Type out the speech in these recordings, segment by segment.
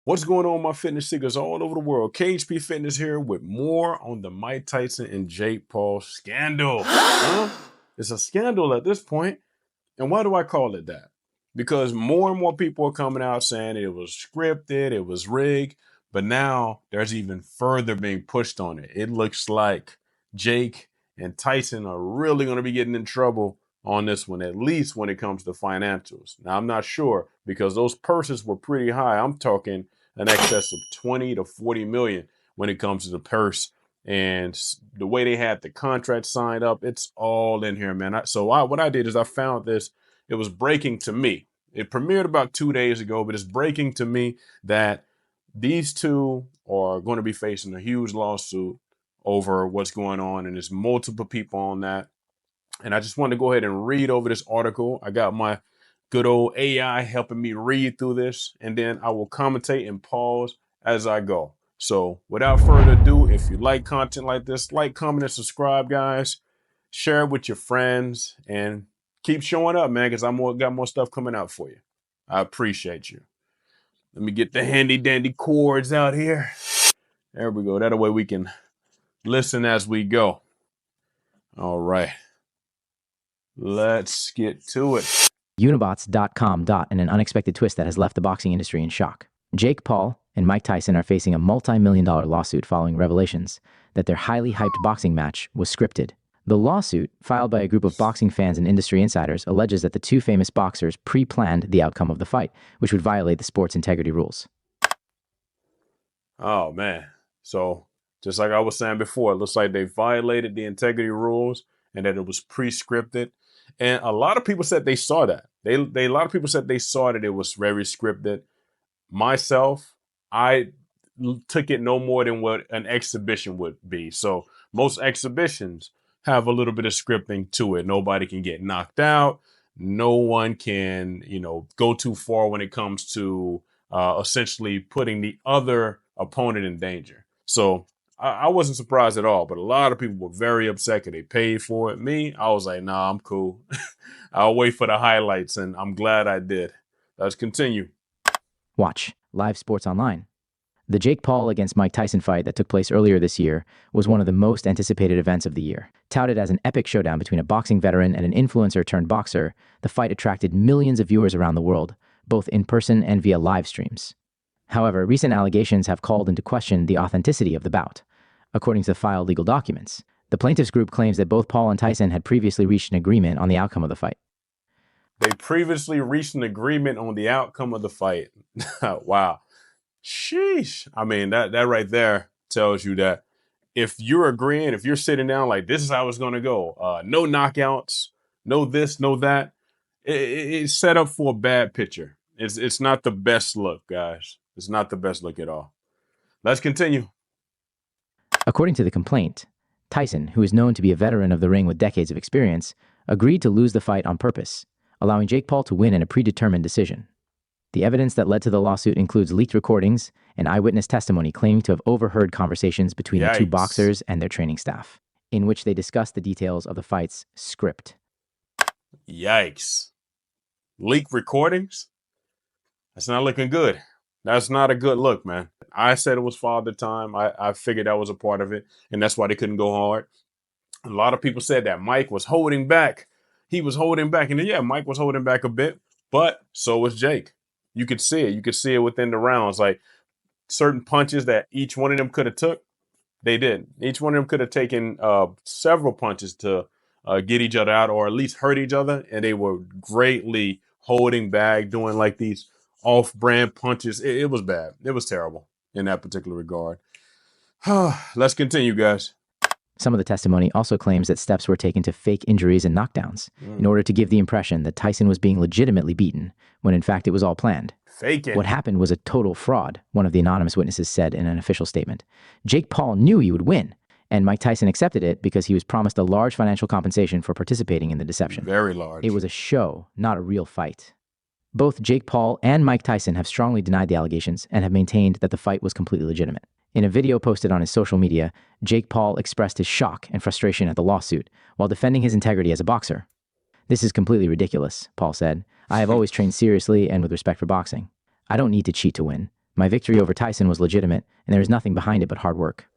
What's going on, my fitness seekers all over the world? KHP Fitness here with more on the Mike Tyson and Jake Paul scandal. It's a scandal at this point. And why do I call it that? Because more and more people are coming out saying it was scripted, it was rigged, but now there's even further being pushed on it. It looks like Jake and Tyson are really going to be getting in trouble on this one, at least when it comes to financials. Now, I'm not sure because those purses were pretty high. I'm talking an excess of 20 to 40 million when it comes to the purse. And the way they had the contract signed up, it's all in here, man. What I did is I found this. It was breaking to me. It premiered about 2 days ago, but it's breaking to me that these two are going to be facing a huge lawsuit over what's going on. And there's multiple people on that. And I just wanted to go ahead and read over this article. I got my good old AI helping me read through this, and then I will commentate and pause as I go. So without further ado, if you like content like this, like, comment, and subscribe, guys. Share it with your friends and keep showing up, man, because got more stuff coming out for you. I appreciate you. Let me get the handy dandy cords out here. There we go. That way we can listen as we go. All right. Let's get to it. Unibots.com. In an unexpected twist that has left the boxing industry in shock. Jake Paul and Mike Tyson are facing a multi-million-dollar lawsuit following revelations that their highly hyped boxing match was scripted. The lawsuit, filed by a group of boxing fans and industry insiders, alleges that the two famous boxers pre-planned the outcome of the fight, which would violate the sport's integrity rules. Oh, man. So, just like I was saying before, it looks like they violated the integrity rules and that it was pre-scripted. And a lot of people said they saw that. A lot of people said they saw that it was very scripted. Myself, I took it no more than what an exhibition would be. So most exhibitions have a little bit of scripting to it. Nobody can get knocked out. No one can, go too far when it comes to essentially putting the other opponent in danger. So I wasn't surprised at all, but a lot of people were very upset because they paid for it. Me, I was like, nah, I'm cool. I'll wait for the highlights, and I'm glad I did. Let's continue. Watch live sports online. The Jake Paul against Mike Tyson fight that took place earlier this year was one of the most anticipated events of the year. Touted as an epic showdown between a boxing veteran and an influencer-turned-boxer, the fight attracted millions of viewers around the world, both in person and via live streams. However, recent allegations have called into question the authenticity of the bout. According to the filed legal documents, the plaintiffs' group claims that both Paul and Tyson had previously reached an agreement on the outcome of the fight. They previously reached an agreement on the outcome of the fight. Wow. Sheesh. I mean, that right there tells you that if you're agreeing, if you're sitting down like this is how it's going to go, no knockouts, no this, no that, it's set up for a bad picture. It's not the best look, guys. It's not the best look at all. Let's continue. According to the complaint, Tyson, who is known to be a veteran of the ring with decades of experience, agreed to lose the fight on purpose, allowing Jake Paul to win in a predetermined decision. The evidence that led to the lawsuit includes leaked recordings and eyewitness testimony claiming to have overheard conversations between the two boxers and their training staff, in which they discussed the details of the fight's script. Yikes. Leaked recordings? That's not looking good. That's not a good look, man. I said it was Father Time. I figured that was a part of it, and that's why they couldn't go hard. A lot of people said that Mike was holding back. He was holding back, and yeah, Mike was holding back a bit, but so was Jake. You could see it. You could see it within the rounds. Like certain punches that each one of them could have took, they did. Each one of them could have taken several punches to get each other out or at least hurt each other, and they were greatly holding back, doing like these off-brand punches. It was bad. It was terrible in that particular regard. Let's continue, guys. Some of the testimony also claims that steps were taken to fake injuries and knockdowns in order to give the impression that Tyson was being legitimately beaten, when in fact it was all planned. Fake it. What happened was a total fraud, one of the anonymous witnesses said in an official statement. Jake Paul knew he would win, and Mike Tyson accepted it because he was promised a large financial compensation for participating in the deception. Very large. It was a show, not a real fight. Both Jake Paul and Mike Tyson have strongly denied the allegations and have maintained that the fight was completely legitimate. In a video posted on his social media, Jake Paul expressed his shock and frustration at the lawsuit while defending his integrity as a boxer. "This is completely ridiculous," Paul said. "I have always trained seriously and with respect for boxing. I don't need to cheat to win. My victory over Tyson was legitimate, and there is nothing behind it but hard work.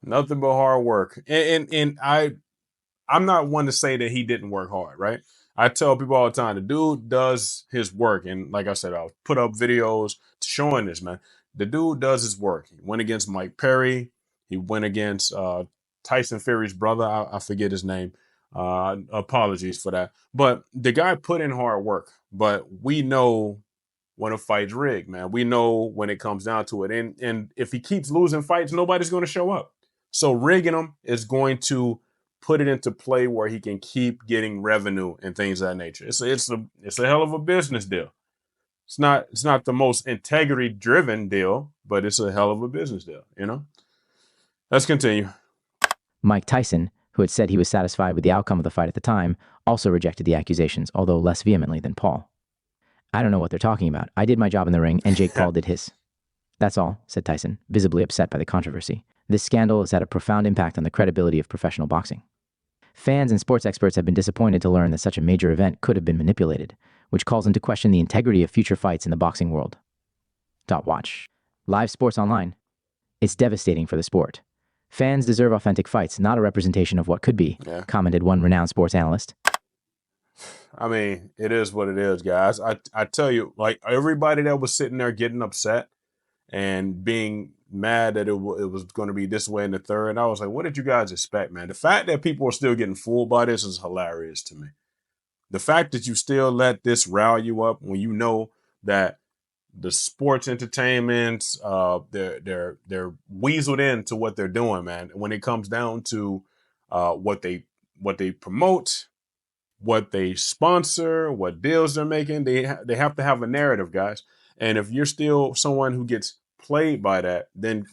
Nothing but hard work. I'm not one to say that he didn't work hard, right? I tell people all the time, the dude does his work. And like I said, I'll put up videos showing this, man. The dude does his work. He went against Mike Perry. He went against Tyson Fury's brother. I forget his name. Apologies for that. But the guy put in hard work. But we know when a fight's rigged, man. We know when it comes down to it. And if he keeps losing fights, nobody's going to show up. So rigging him is going to put it into play where he can keep getting revenue and things of that nature. It's a hell of a business deal. It's not the most integrity driven deal, but it's a hell of a business deal, you know? Let's continue. Mike Tyson, who had said he was satisfied with the outcome of the fight at the time, also rejected the accusations, although less vehemently than Paul. I don't know what they're talking about. I did my job in the ring, and Jake Paul did his. That's all, said Tyson, visibly upset by the controversy. This scandal has had a profound impact on the credibility of professional boxing. Fans and sports experts have been disappointed to learn that such a major event could have been manipulated, which calls into question the integrity of future fights in the boxing world. Watch. Live sports online. It's devastating for the sport. Fans deserve authentic fights, not a representation of what could be, commented one renowned sports analyst. I mean, it is what it is, guys. I tell you, like everybody that was sitting there getting upset and being mad that it was going to be this way in the third, I was like, what did you guys expect, man? The fact that people are still getting fooled by this is hilarious to me. The fact that you still let this rile you up when you know that the sports entertainment, they're weaseled into what they're doing, man. When it comes down to what they promote, what they sponsor, what deals they're making, they have to have a narrative, guys. And if you're still someone who gets played by that, then,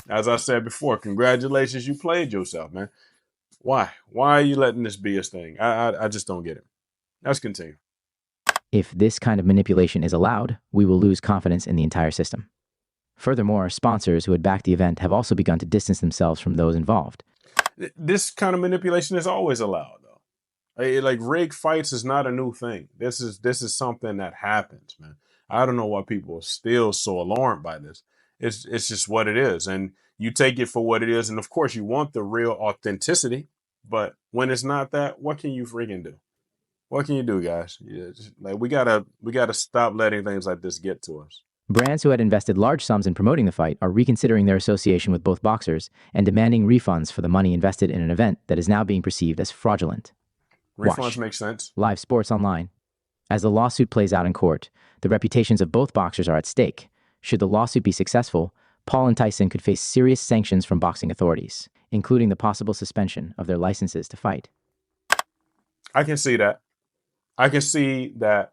as I said before, congratulations, you played yourself, man. Why? Why are you letting this be a thing? I just don't get it. Let's continue. If this kind of manipulation is allowed, we will lose confidence in the entire system. Furthermore, sponsors who had backed the event have also begun to distance themselves from those involved. This kind of manipulation is always allowed, though. Like rigged fights is not a new thing. This is something that happens, man. I don't know why people are still so alarmed by this. It's just what it is, and you take it for what it is. And of course, you want the real authenticity, but when it's not that, what can you freaking do? What can you do, guys? Like we gotta stop letting things like this get to us. Brands who had invested large sums in promoting the fight are reconsidering their association with both boxers and demanding refunds for the money invested in an event that is now being perceived as fraudulent. Refunds make sense. Live sports online. As the lawsuit plays out in court, the reputations of both boxers are at stake. Should the lawsuit be successful, Paul and Tyson could face serious sanctions from boxing authorities, including the possible suspension of their licenses to fight. I can see that. I can see that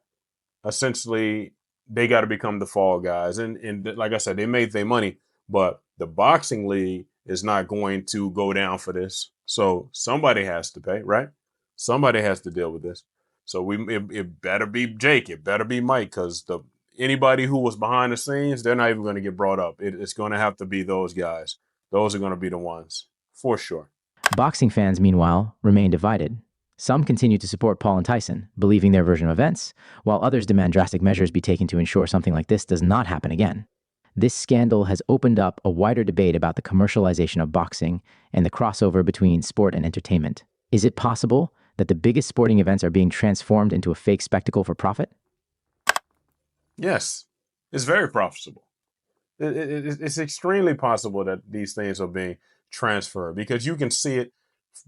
essentially they got to become the fall guys. And like I said, they made their money, but the boxing league is not going to go down for this. So somebody has to pay, right? Somebody has to deal with this. So it better be Jake. It better be Mike, because anybody who was behind the scenes, they're not even going to get brought up. It's going to have to be those guys. Those are going to be the ones for sure. Boxing fans, meanwhile, remain divided. Some continue to support Paul and Tyson, believing their version of events, while others demand drastic measures be taken to ensure something like this does not happen again. This scandal has opened up a wider debate about the commercialization of boxing and the crossover between sport and entertainment. Is it possible that the biggest sporting events are being transformed into a fake spectacle for profit? Yes, it's very profitable. It's extremely possible that these things are being transferred, because you can see it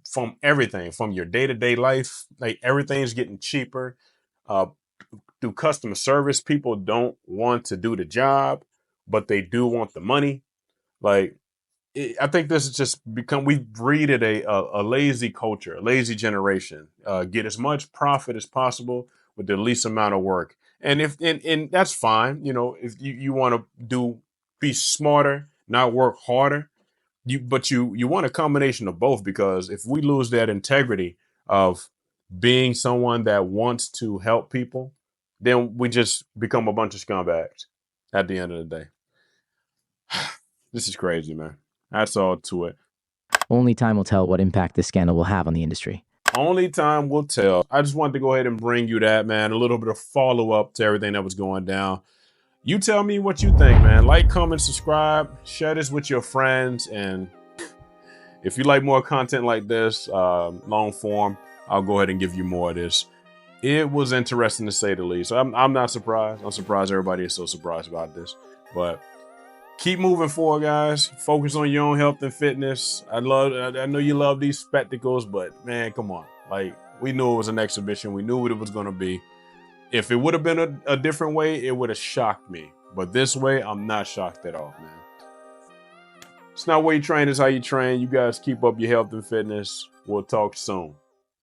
from everything, from your day-to-day life. Like everything's getting cheaper. Through customer service, people don't want to do the job, but they do want the money. Like I think this has just become, we've breeded a lazy culture, a lazy generation. Get as much profit as possible with the least amount of work. And and that's fine. You know, if you want to be smarter, not work harder, but you want a combination of both, because if we lose that integrity of being someone that wants to help people, then we just become a bunch of scumbags at the end of the day. This is crazy, man. That's all to it. Only time will tell what impact this scandal will have on the industry. Only time will tell. I just wanted to go ahead and bring you that, man. A little bit of follow up to everything that was going down. You tell me what you think, man. Like, comment, subscribe, share this with your friends. And if you like more content like this, long form, I'll go ahead and give you more of this. It was interesting to say the least. I'm not surprised. I'm surprised everybody is so surprised about this. But keep moving forward, guys. Focus on your own health and fitness. I know you love these spectacles, but man, come on. Like, we knew it was an exhibition. We knew what it was going to be. If it would have been a different way, it would have shocked me. But this way, I'm not shocked at all, man. It's not where you train, it's how you train. You guys keep up your health and fitness. We'll talk soon.